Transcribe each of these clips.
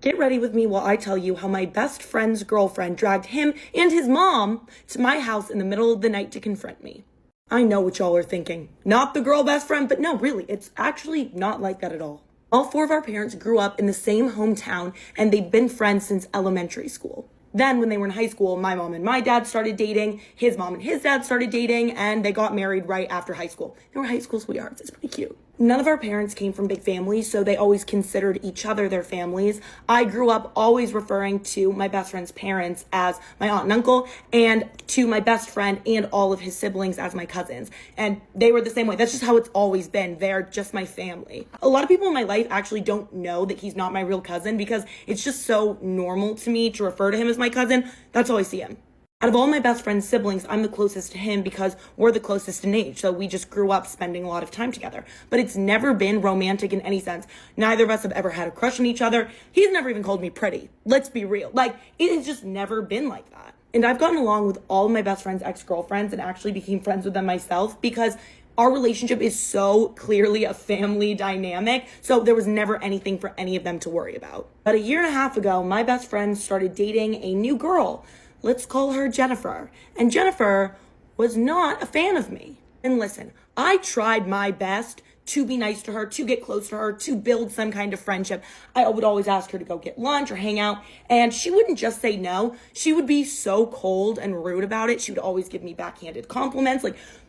Get ready with me while I tell you how my best friend's girlfriend dragged him and his mom to my house in the middle of the night to confront me. I know what y'all are thinking. Not the girl best friend, but no, really, it's actually not like that at all. All four of our parents grew up in the same hometown and they'd been friends since elementary school. Then when they were in high school, my mom and my dad started dating, his mom and his dad started dating, and they got married right after high school. They were high school sweethearts. It's pretty cute. None of our parents came from big families, so they always considered each other their families. I grew up always referring to my best friend's parents as my aunt and uncle, and to my best friend and all of his siblings as my cousins. And they were the same way. That's just how it's always been. They're just my family. A lot of people in my life actually don't know that he's not my real cousin because it's just so normal to me to refer to him as my cousin. That's how I see him. Out of all my best friend's siblings, I'm the closest to him because we're the closest in age. So we just grew up spending a lot of time together. But it's never been romantic in any sense. Neither of us have ever had a crush on each other. He's never even called me pretty. Let's be real. It has just never been like that. And I've gotten along with all of my best friend's ex-girlfriends and actually became friends with them myself because our relationship is so clearly a family dynamic. So there was never anything for any of them to worry about. But a year and a half ago, my best friend started dating a new girl. Let's call her Jennifer. And Jennifer was not a fan of me. And listen, I tried my best to be nice to her, to get close to her, to build some kind of friendship. I would always ask her to go get lunch or hang out, and she wouldn't just say no. She would be so cold and rude about it. She would always give me backhanded compliments.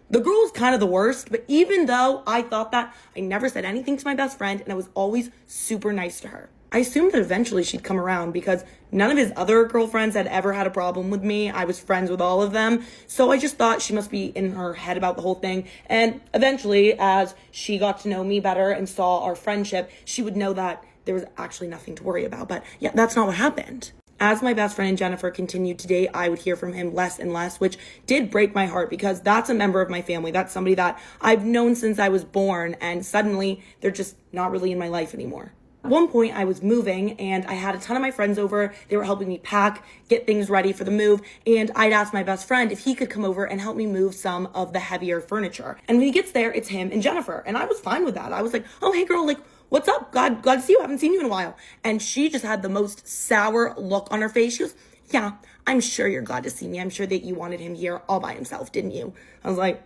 The girl was kind of the worst, but even though I thought that, I never said anything to my best friend, and I was always super nice to her. I assumed that eventually she'd come around because none of his other girlfriends had ever had a problem with me. I was friends with all of them. So I just thought she must be in her head about the whole thing. And eventually, as she got to know me better and saw our friendship, she would know that there was actually nothing to worry about. But yeah, that's not what happened. As my best friend and Jennifer continued to date, I would hear from him less and less, which did break my heart because that's a member of my family. That's somebody that I've known since I was born. And suddenly, they're just not really in my life anymore. At one point, I was moving and I had a ton of my friends over. They were helping me pack, get things ready for the move. And I'd asked my best friend if he could come over and help me move some of the heavier furniture. And when he gets there, it's him and Jennifer. And I was fine with that. I was like, oh, hey girl, what's up? Glad to see you. I haven't seen you in a while. And she just had the most sour look on her face. She goes, yeah, I'm sure you're glad to see me. I'm sure that you wanted him here all by himself, didn't you? I was like,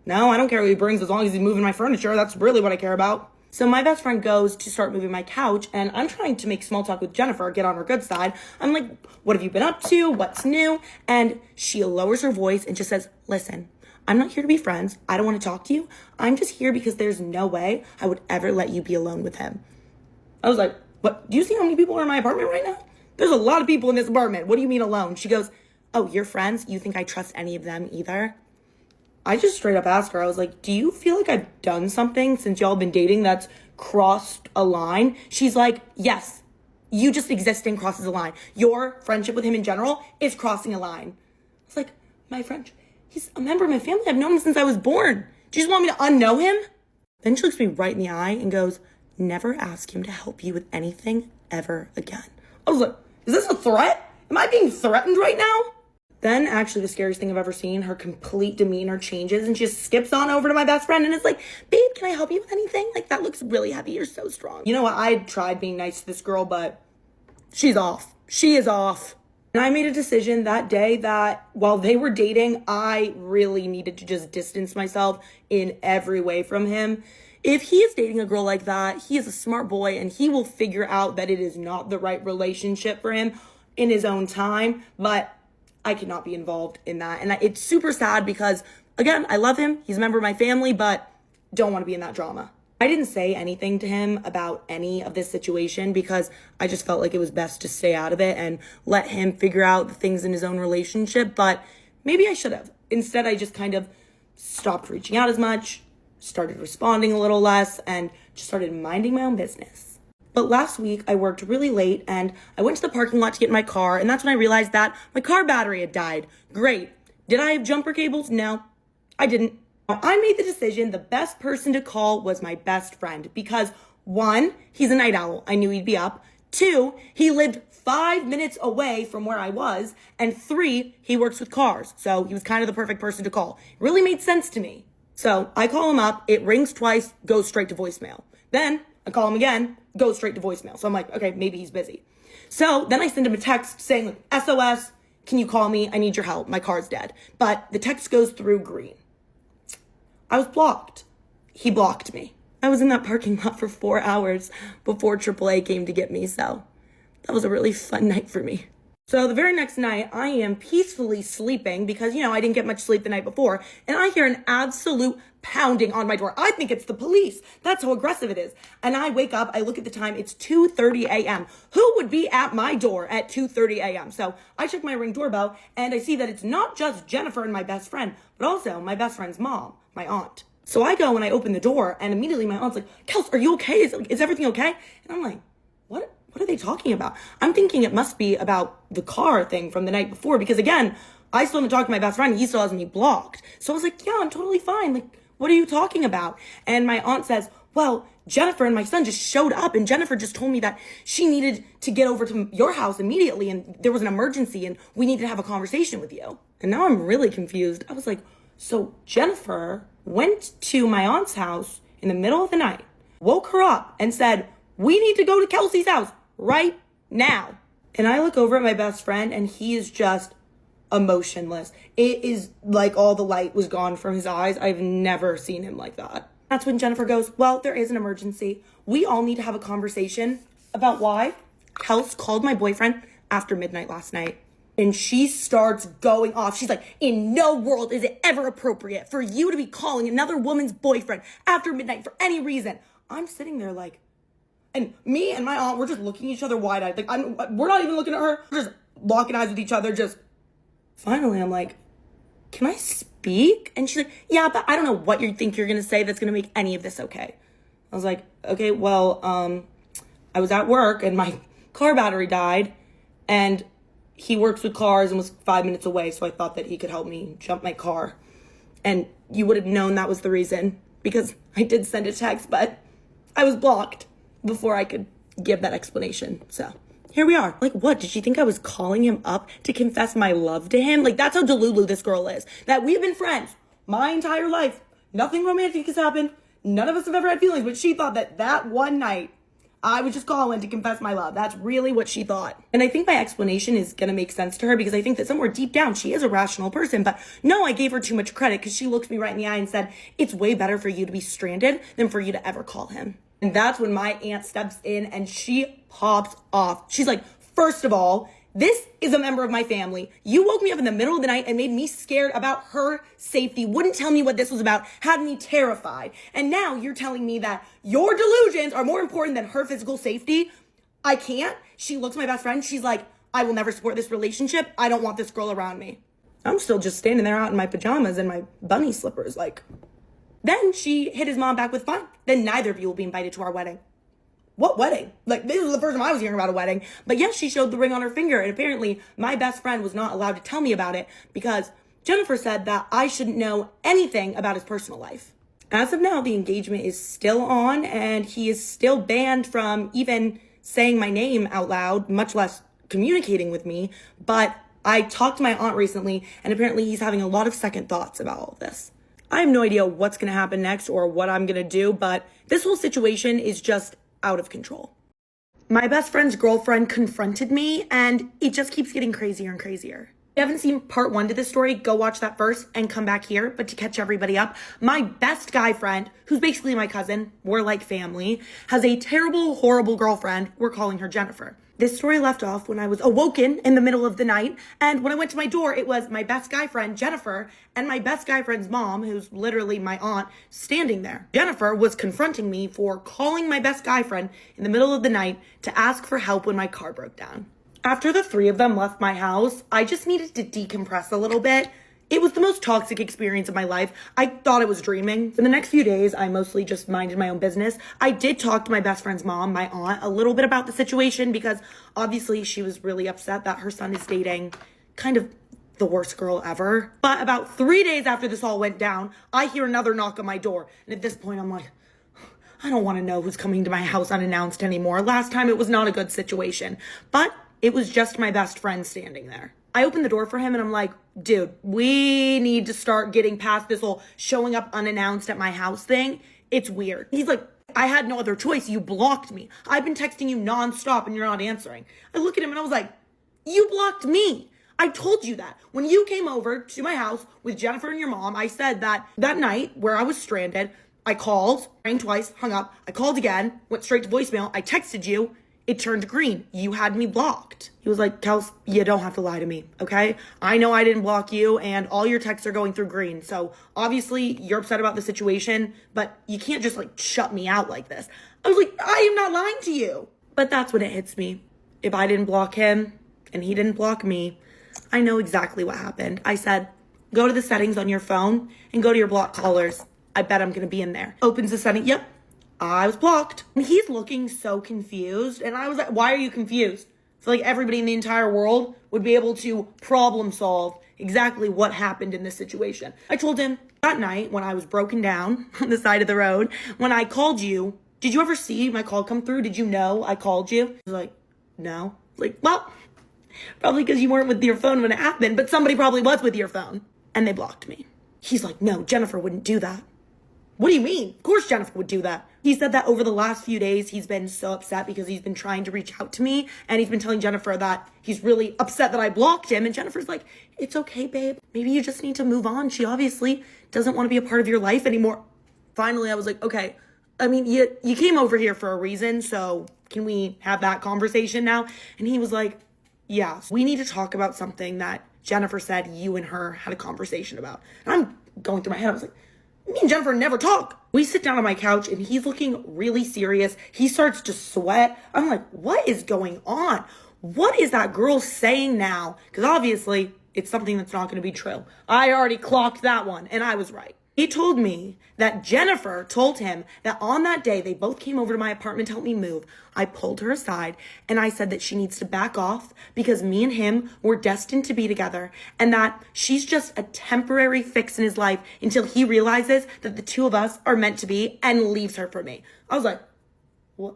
no, I don't care what he brings as long as he's moving my furniture. That's really what I care about. So my best friend goes to start moving my couch, and I'm trying to make small talk with Jennifer, get on her good side. I'm like, what have you been up to? What's new? And she lowers her voice and just says, listen, I'm not here to be friends. I don't want to talk to you. I'm just here because there's no way I would ever let you be alone with him. I was like, what? Do you see how many people are in my apartment right now? There's a lot of people in this apartment. What do you mean alone? She goes, oh, you're friends? You think I trust any of them either? I just straight up asked her, I was like, do you feel like I've done something since y'all been dating that's crossed a line? She's like, yes, you just existing crosses a line. Your friendship with him in general is crossing a line. I was like, my friend, he's a member of my family. I've known him since I was born. Do you just want me to unknow him? Then she looks me right in the eye and goes, never ask him to help you with anything ever again. I was like, is this a threat? Am I being threatened right now? Then, actually, the scariest thing I've ever seen, her complete demeanor changes and she just skips on over to my best friend and is like, babe, can I help you with anything? That looks really heavy. You're so strong. You know what? I tried being nice to this girl, but she's off. She is off. And I made a decision that day that while they were dating, I really needed to just distance myself in every way from him. If he is dating a girl like that, he is a smart boy and he will figure out that it is not the right relationship for him in his own time. But I cannot be involved in that. And it's super sad because, again, I love him. He's a member of my family, but don't want to be in that drama. I didn't say anything to him about any of this situation because I just felt like it was best to stay out of it and let him figure out the things in his own relationship. But maybe I should have. Instead, I just kind of stopped reaching out as much, started responding a little less, and just started minding my own business. But last week, I worked really late and I went to the parking lot to get in my car, and that's when I realized that my car battery had died. Great. Did I have jumper cables? No, I didn't. Now, I made the decision the best person to call was my best friend because 1, he's a night owl. I knew he'd be up. 2, he lived 5 minutes away from where I was. And 3, he works with cars. So he was kind of the perfect person to call. It really made sense to me. So I call him up. It rings twice, goes straight to voicemail. Then I call him again. goes straight to voicemail. So I'm like, okay, maybe he's busy. So then I send him a text saying, like, SOS, can you call me? I need your help. My car's dead. But the text goes through green. I was blocked. He blocked me. I was in that parking lot for 4 hours before AAA came to get me. So that was a really fun night for me. So the very next night, I am peacefully sleeping because, I didn't get much sleep the night before. And I hear an absolute pounding on my door. I think it's the police. That's how aggressive it is. And I wake up, I look at the time, it's 2:30 a.m. Who would be at my door at 2:30 a.m.? So I check my Ring doorbell and I see that it's not just Jennifer and my best friend, but also my best friend's mom, my aunt. So I go and I open the door and immediately my aunt's like, Kels, are you okay? Is everything okay? And I'm like, what are they talking about? I'm thinking it must be about the car thing from the night before because, again, I still haven't talked to my best friend. He still has me blocked. So I was like, yeah, I'm totally fine. Like, what are you talking about? And my aunt says, well, Jennifer and my son just showed up and Jennifer just told me that she needed to get over to your house immediately and there was an emergency and we needed to have a conversation with you. And now I'm really confused. I was like, so Jennifer went to my aunt's house in the middle of the night, woke her up and said, we need to go to Kelsey's house right now. And I look over at my best friend and he is just emotionless. It is like all the light was gone from his eyes. I've never seen him like that. That's when Jennifer goes, well, there is an emergency. We all need to have a conversation about why Kels called my boyfriend after midnight last night. And she starts going off. She's like, in no world is it ever appropriate for you to be calling another woman's boyfriend after midnight for any reason. I'm sitting there like, and me and my aunt, we're just looking at each other wide-eyed. Like, we're not even looking at her. We're just locking eyes with each other. Just finally, I'm like, can I speak? And she's like, yeah, but I don't know what you think you're going to say that's going to make any of this okay. I was like, okay, well, I was at work and my car battery died and he works with cars and was 5 minutes away. So I thought that he could help me jump my car. And you would have known that was the reason because I did send a text, but I was blocked before I could give that explanation. So here we are. Like, what? Did she think I was calling him up to confess my love to him? Like, that's how delulu this girl is. That we've been friends my entire life. Nothing romantic has happened. None of us have ever had feelings, but she thought that one night I would just call in to confess my love. That's really what she thought. And I think my explanation is going to make sense to her because I think that somewhere deep down, she is a rational person. But no, I gave her too much credit because she looked me right in the eye and said, it's way better for you to be stranded than for you to ever call him. And that's when my aunt steps in and she pops off. She's like, first of all, this is a member of my family. You woke me up in the middle of the night and made me scared about her safety. Wouldn't tell me what this was about. Had me terrified. And now you're telling me that your delusions are more important than her physical safety. I can't. She looks at my best friend. She's like, I will never support this relationship. I don't want this girl around me. I'm still just standing there out in my pajamas and my bunny slippers like... Then she hit his mom back with, fine, then neither of you will be invited to our wedding. What wedding? Like, this was the first time I was hearing about a wedding. But yes, she showed the ring on her finger. And apparently my best friend was not allowed to tell me about it because Jennifer said that I shouldn't know anything about his personal life. As of now, the engagement is still on and he is still banned from even saying my name out loud, much less communicating with me. But I talked to my aunt recently and apparently he's having a lot of second thoughts about all of this. I have no idea what's going to happen next or what I'm going to do, but this whole situation is just out of control. My best friend's girlfriend confronted me, and it just keeps getting crazier and crazier. If you haven't seen part 1 to this story, go watch that first and come back here. But to catch everybody up, my best guy friend, who's basically my cousin, we're like family, has a terrible, horrible girlfriend. We're calling her Jennifer. This story left off when I was awoken in the middle of the night, and when I went to my door, it was my best guy friend, Jennifer, and my best guy friend's mom, who's literally my aunt, standing there. Jennifer was confronting me for calling my best guy friend in the middle of the night to ask for help when my car broke down. After the 3 of them left my house, I just needed to decompress a little bit. It was the most toxic experience of my life. I thought I was dreaming. For the next few days, I mostly just minded my own business. I did talk to my best friend's mom, my aunt, a little bit about the situation because obviously she was really upset that her son is dating kind of the worst girl ever. But about 3 days after this all went down, I hear another knock on my door. And at this point, I'm like, I don't want to know who's coming to my house unannounced anymore. Last time it was not a good situation. But it was just my best friend standing there. I opened the door for him and I'm like, dude, we need to start getting past this whole showing up unannounced at my house thing. It's weird. He's like, I had no other choice. You blocked me. I've been texting you nonstop and you're not answering. I look at him and I was like, you blocked me. I told you that. When you came over to my house with Jennifer and your mom, I said that night where I was stranded, I called, rang twice, hung up. I called again, went straight to voicemail. I texted you. It turned green. You had me blocked. He was like, Kels, you don't have to lie to me, okay? I know I didn't block you and all your texts are going through green. So obviously you're upset about the situation, but you can't just like shut me out like this. I was like, I am not lying to you. But that's when it hits me. If I didn't block him and he didn't block me, I know exactly what happened. I said, go to the settings on your phone and go to your block callers. I bet I'm going to be in there. Opens the setting. Yep. I was blocked. And he's looking so confused. And I was like, why are you confused? I feel like everybody in the entire world would be able to problem solve exactly what happened in this situation. I told him that night when I was broken down on the side of the road, when I called you, did you ever see my call come through? Did you know I called you? He was like, no. Like, well, probably because you weren't with your phone when it happened, but somebody probably was with your phone. And they blocked me. He's like, no, Jennifer wouldn't do that. What do you mean? Of course Jennifer would do that. He said that over the last few days, he's been so upset because he's been trying to reach out to me. And he's been telling Jennifer that he's really upset that I blocked him. And Jennifer's like, it's okay, babe. Maybe you just need to move on. She obviously doesn't want to be a part of your life anymore. Finally, I was like, okay, I mean, you came over here for a reason. So can we have that conversation now? And he was like, yeah, we need to talk about something that Jennifer said you and her had a conversation about. And I'm going through my head. I was like, me and Jennifer never talk. We sit down on my couch and he's looking really serious. He starts to sweat. I'm like, what is going on? What is that girl saying now? Because obviously it's something that's not going to be true. I already clocked that one and I was right. He told me that Jennifer told him that on that day, they both came over to my apartment to help me move. I pulled her aside and I said that she needs to back off because me and him were destined to be together and that she's just a temporary fix in his life until he realizes that the two of us are meant to be and leaves her for me. I was like, what?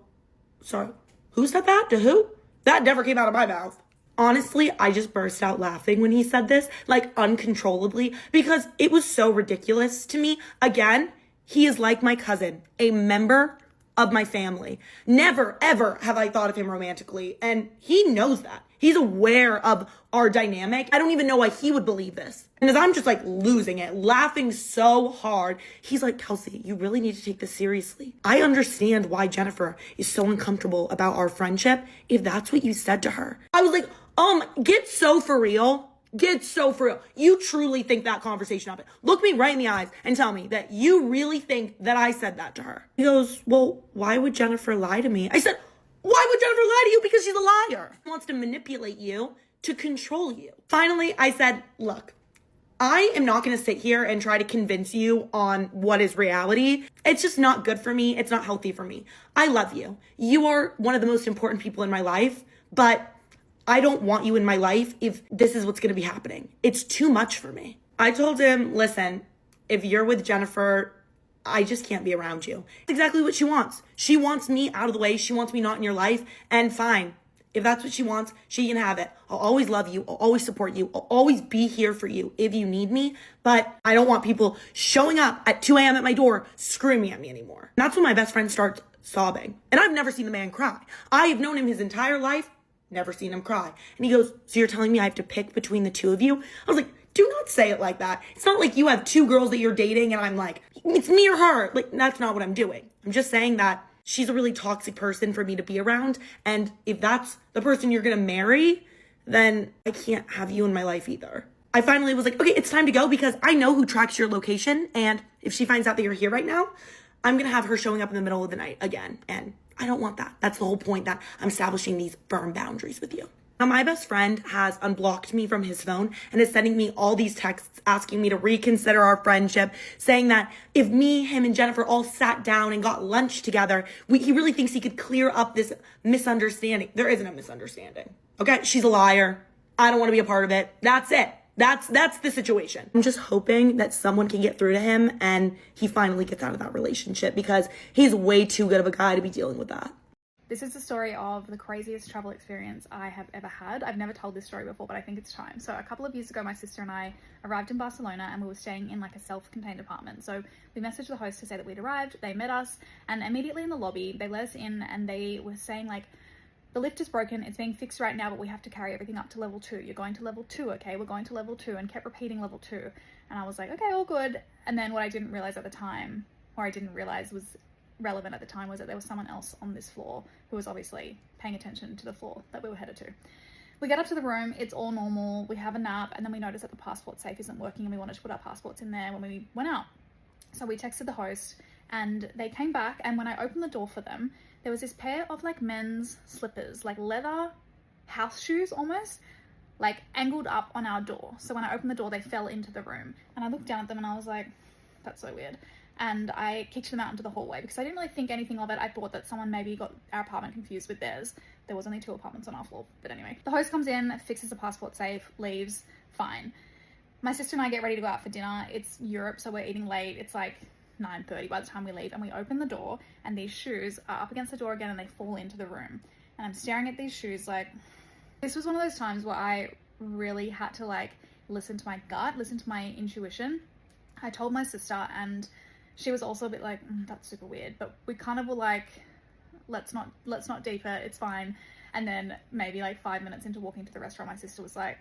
Sorry, who said that? To who? That never came out of my mouth. Honestly, I just burst out laughing when he said this, like uncontrollably, because it was so ridiculous to me. Again, he is like my cousin, a member of my family. Never, ever have I thought of him romantically, and he knows that. He's aware of our dynamic. I don't even know why he would believe this. And as I'm just like losing it, laughing so hard, he's like, Kelsey, you really need to take this seriously. I understand why Jennifer is so uncomfortable about our friendship if that's what you said to her. I was like, get so for real. Get so for real. You truly think that conversation happened. Look me right in the eyes and tell me that you really think that I said that to her. He goes, well, why would Jennifer lie to me? I said, why would Jennifer lie to you? Because she's a liar. She wants to manipulate you to control you. Finally, I said, look, I am not going to sit here and try to convince you on what is reality. It's just not good for me. It's not healthy for me. I love you. You are one of the most important people in my life, but I don't want you in my life if this is what's going to be happening. It's too much for me. I told him, listen, if you're with Jennifer, I just can't be around you. It's exactly what she wants. She wants me out of the way. She wants me not in your life. And fine. If that's what she wants, she can have it. I'll always love you. I'll always support you. I'll always be here for you if you need me. But I don't want people showing up at 2 a.m. at my door screaming at me anymore. And that's when my best friend starts sobbing. And I've never seen the man cry. I've known him his entire life. Never seen him cry. And he goes, so you're telling me I have to pick between the two of you? I was like, do not say it like that. It's not like you have two girls that you're dating and I'm like, it's me or her. Like, that's not what I'm doing. I'm just saying that she's a really toxic person for me to be around. And if that's the person you're going to marry, then I can't have you in my life either. I finally was like, okay, it's time to go because I know who tracks your location. And if she finds out that you're here right now, I'm going to have her showing up in the middle of the night again. And I don't want that. That's the whole point, that I'm establishing these firm boundaries with you. Now, my best friend has unblocked me from his phone and is sending me all these texts asking me to reconsider our friendship, saying that if me, him, and Jennifer all sat down and got lunch together, he really thinks he could clear up this misunderstanding. There isn't a misunderstanding. Okay? She's a liar. I don't want to be a part of it. That's it. That's the situation. I'm just hoping that someone can get through to him and he finally gets out of that relationship because he's way too good of a guy to be dealing with that. This is the story of the craziest travel experience I have ever had. I've never told this story before, but I think it's time. So a couple of years ago, my sister and I arrived in Barcelona and we were staying in like a self-contained apartment. So we messaged the host to say that we'd arrived, they met us, and immediately in the lobby, they let us in and they were saying like, the lift is broken, it's being fixed right now, but we have to carry everything up to level 2. You're going to level 2, okay? We're going to level 2, and kept repeating level 2. And I was like, okay, all good. And then what I didn't realize at the time, or I didn't realize was relevant at the time, was that there was someone else on this floor who was obviously paying attention to the floor that we were headed to. We get up to the room, it's all normal, we have a nap, and then we notice that the passport safe isn't working and we wanted to put our passports in there when we went out. So we texted the host and they came back, and when I opened the door for them, there was this pair of like men's slippers, like leather house shoes almost, like angled up on our door. So when I opened the door, they fell into the room, and I looked down at them and I was like, that's so weird. And I kicked them out into the hallway because I didn't really think anything of it. I thought that someone maybe got our apartment confused with theirs. There was only 2 apartments on our floor. But anyway, the host comes in, fixes the passport safe, leaves, fine. My sister and I get ready to go out for dinner. It's Europe, so we're eating late. It's like 9:30 by the time we leave, and we open the door and these shoes are up against the door again and they fall into the room. And I'm staring at these shoes like, this was one of those times where I really had to like listen to my gut, listen to my intuition. I told my sister and she was also a bit like, that's super weird, but we kind of were like, let's not deeper, it's fine. And then maybe like 5 minutes into walking to the restaurant, my sister was like,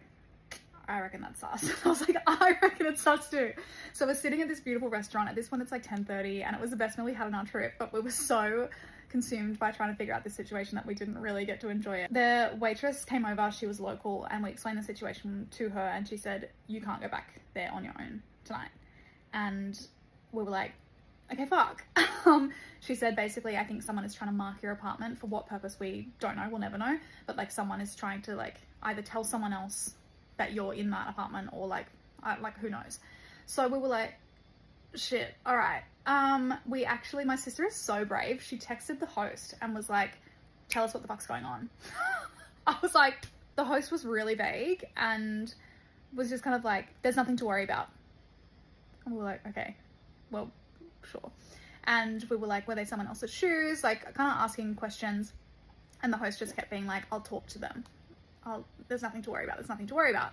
I reckon that's sus. I was like, I reckon it's sus too. So we're sitting at this beautiful restaurant. At this point, it's like 10:30, and it was the best meal we had on our trip, but we were so consumed by trying to figure out this situation that we didn't really get to enjoy it. The waitress came over, she was local, and we explained the situation to her, and she said, you can't go back there on your own tonight. And we were like, okay, fuck. She said basically, I think someone is trying to mark your apartment. For what purpose, we don't know, we'll never know. But like someone is trying to like either tell someone else that you're in that apartment or like who knows. So we were like, shit, all right. My sister is so brave. She texted the host and was like, tell us what the fuck's going on. I was like, the host was really vague and was just kind of like, there's nothing to worry about. And we were like, okay, well, sure. And we were like, were they someone else's shoes? Like kind of asking questions. And the host just kept being like, I'll talk to them. There's nothing to worry about. There's nothing to worry about.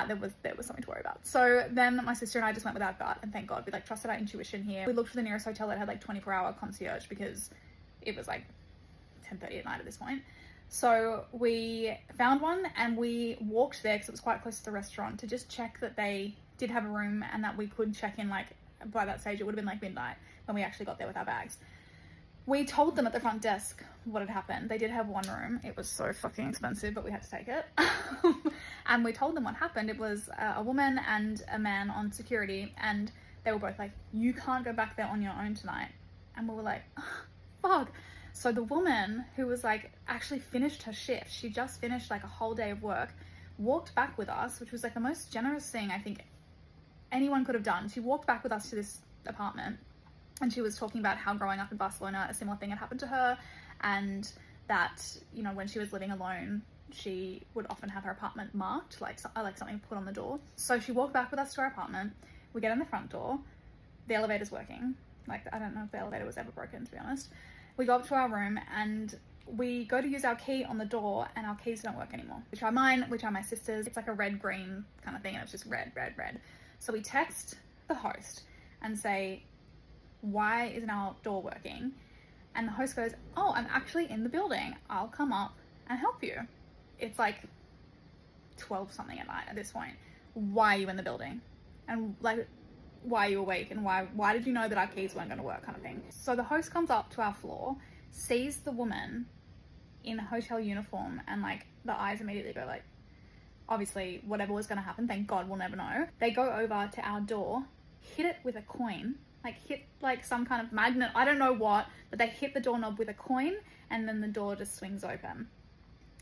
There was something to worry about. So then my sister and I just went with our gut, and thank God we like trusted our intuition here. We looked for the nearest hotel that had like 24-hour concierge because it was like 10:30 at night at this point. So we found one and we walked there because it was quite close to the restaurant to just check that they did have a room and that we could check in. Like by that stage, it would have been like midnight when we actually got there with our bags. We told them at the front desk what had happened. They did have one room. It was so fucking expensive, but we had to take it. And we told them what happened. It was a woman and a man on security, and they were both like, you can't go back there on your own tonight. And we were like, oh, fuck. So the woman who was like actually finished her shift, she just finished like a whole day of work, walked back with us, which was like the most generous thing I think anyone could have done. She walked back with us to this apartment. And she was talking about how growing up in Barcelona, a similar thing had happened to her, and that, you know, when she was living alone, she would often have her apartment marked, like something put on the door. So she walked back with us to our apartment. We get in the front door. The elevator's working. Like, I don't know if the elevator was ever broken, to be honest. We go up to our room and we go to use our key on the door, and our keys don't work anymore. We try mine, we try my sister's. It's like a red-green kind of thing, and it's just red, red, red. So we text the host and say, why isn't our door working? And the host goes, oh, I'm actually in the building. I'll come up and help you. It's like 12 something at night at this point. Why are you in the building? And like, why are you awake? And why did you know that our keys weren't going to work, kind of thing? So the host comes up to our floor, sees the woman in a hotel uniform, and like the eyes immediately go like, obviously whatever was going to happen, thank God we'll never know. They go over to our door, hit it with a coin, like hit like some kind of magnet, I don't know what, but they hit the doorknob with a coin, and then the door just swings open.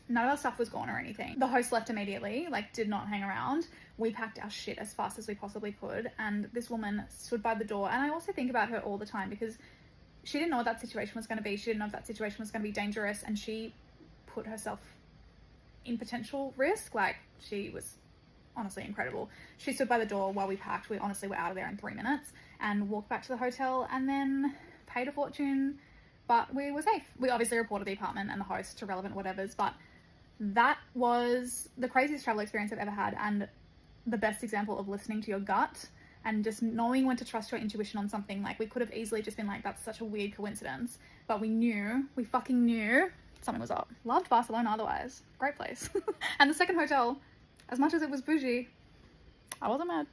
None of our stuff was gone or anything. The host left immediately, like did not hang around. We packed our shit as fast as we possibly could, and this woman stood by the door. And I also think about her all the time because she didn't know what that situation was going to be. She didn't know if that situation was going to be dangerous, and she put herself in potential risk. Like, she was honestly incredible. She stood by the door while we packed. We honestly were out of there in 3 minutes and walked back to the hotel, and then paid a fortune but we were safe. We obviously reported the apartment and the host to relevant whatevers, but that was the craziest travel experience I've ever had, and the best example of listening to your gut and just knowing when to trust your intuition on something. Like, we could have easily just been like, that's such a weird coincidence, but we fucking knew something was up. Loved Barcelona otherwise. Great place. And the second hotel, as much as it was bougie, I wasn't mad.